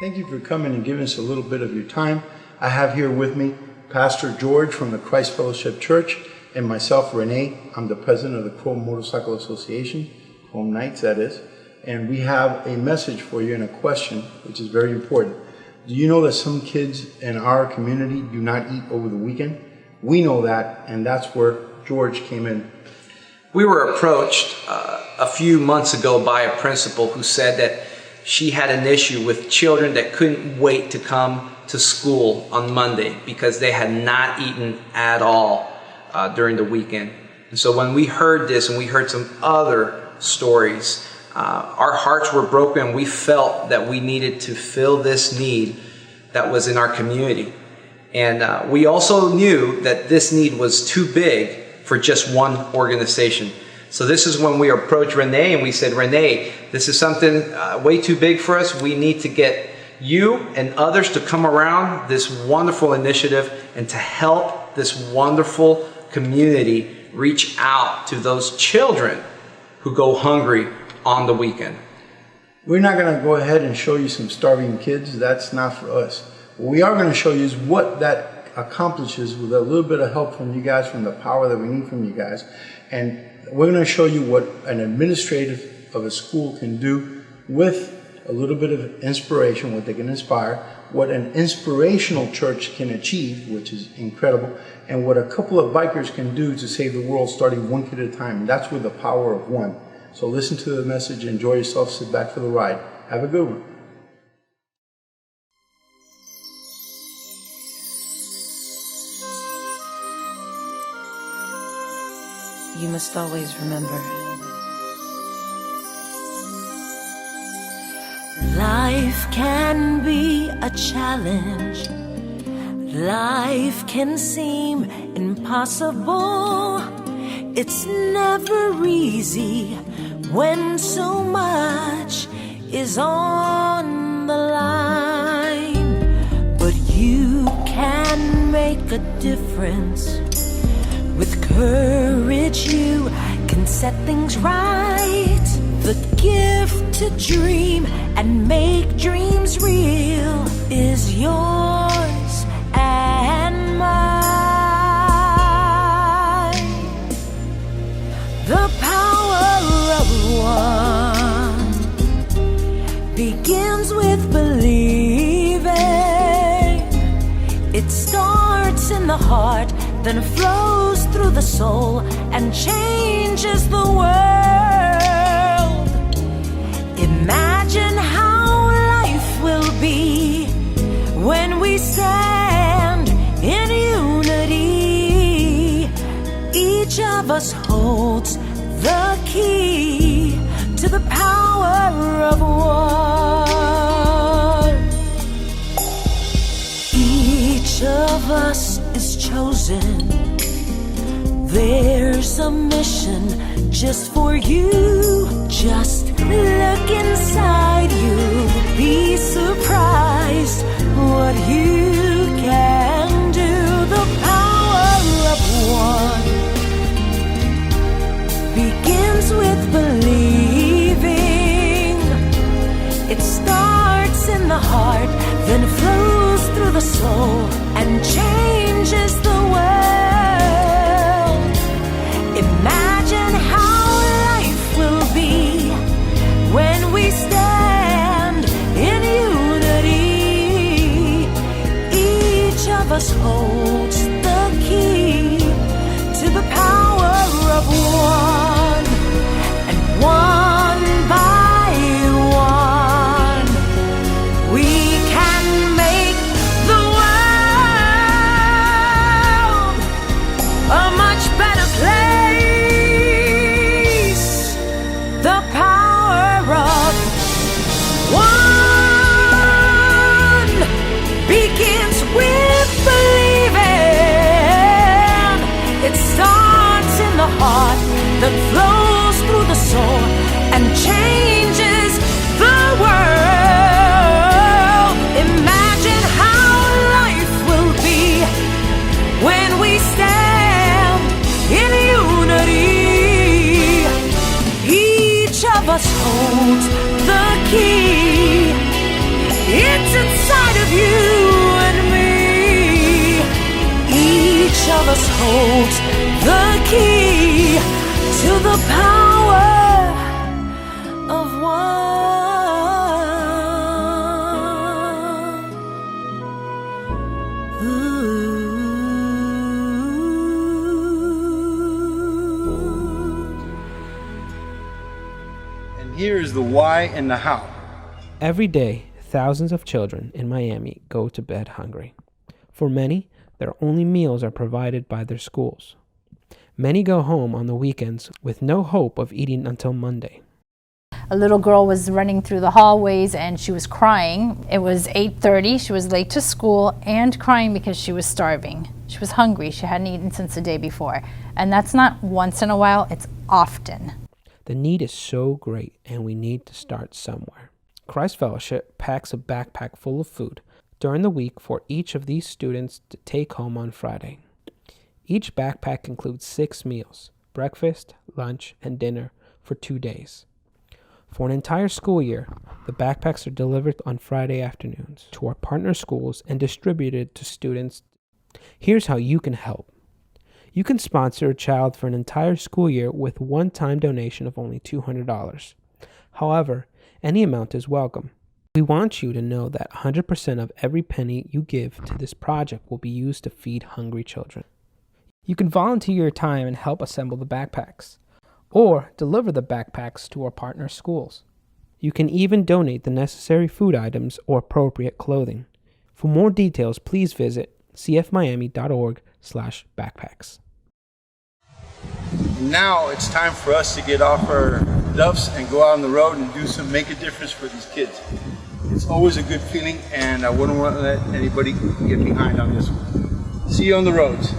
Thank you for coming and giving us a little bit of your time. I have here with me Pastor George from the Christ Fellowship Church and myself, Renee. I'm the president of the Chrome Motorcycle Association, Chrome Knights that is. And we have a message for you and a question, which is very important. Do you know that some kids in our community do not eat over the weekend? We know that, and that's where George came in. We were approached a few months ago by a principal who said that she had an issue with children that couldn't wait to come to school on Monday because they had not eaten at all during the weekend. And so when we heard this and we heard some other stories, our hearts were broken and we felt that we needed to fill this need that was in our community. And we also knew that this need was too big for just one organization. So this is when we approached Renee and we said, Renee, this is something way too big for us. We need to get you and others to come around this wonderful initiative and to help this wonderful community reach out to those children who go hungry on the weekend. We're not going to go ahead and show you some starving kids. That's not for us. What we are going to show you is what that accomplishes with a little bit of help from you guys, from the power that we need from you guys. And we're going to show you what an administrative of a school can do with a little bit of inspiration, what they can inspire, what an inspirational church can achieve, which is incredible, and what a couple of bikers can do to save the world starting one kid at a time. And that's with the power of one. So listen to the message, enjoy yourself, sit back for the ride. Have a good one. You must always remember, life can be a challenge. Life can seem impossible. It's never easy when so much is on the line. But you can make a difference. With courage you can set things right. The gift to dream and make dreams real is yours and mine. The power of one begins with believing. It starts in the heart, then flows through the soul and changes the world. Imagine how life will be when we stand in unity. Each of us holds the key to the power of one. Each of us is chosen. There's a mission just for you. Just look inside you. Be surprised what you can do. The power of one begins with believing. It starts in the heart, then flows through the soul and changes the world. Imagine how life will be when we stand in unity. Each of us holds the key to the power of one. And one by one, we can make the world a much better place. The power of one begins with believing. It starts in the heart, then flows through the soul and changes the world. Imagine how life will be when we stand in unity. Each of us holds the key. It's inside of you and me. Each of us holds the key to the power of one. And here is the why and the how. Every day, thousands of children in Miami go to bed hungry. For many, their only meals are provided by their schools. Many go home on the weekends with no hope of eating until Monday. A little girl was running through the hallways and she was crying. It was 8:30, she was late to school and crying because she was starving. She was hungry, she hadn't eaten since the day before. And that's not once in a while, it's often. The need is so great and we need to start somewhere. Christ Fellowship packs a backpack full of food during the week for each of these students to take home on Friday. Each backpack includes 6 meals, breakfast, lunch, and dinner for 2 days. For an entire school year, the backpacks are delivered on Friday afternoons to our partner schools and distributed to students. Here's how you can help. You can sponsor a child for an entire school year with one-time donation of only $200. However, any amount is welcome. We want you to know that 100% of every penny you give to this project will be used to feed hungry children. You can volunteer your time and help assemble the backpacks, or deliver the backpacks to our partner schools. You can even donate the necessary food items or appropriate clothing. For more details, please visit cfmiami.org/backpacks. Now it's time for us to get off our duffs and go out on the road and make a difference for these kids. It's always a good feeling, and I wouldn't want to let anybody get behind on this one. See you on the roads.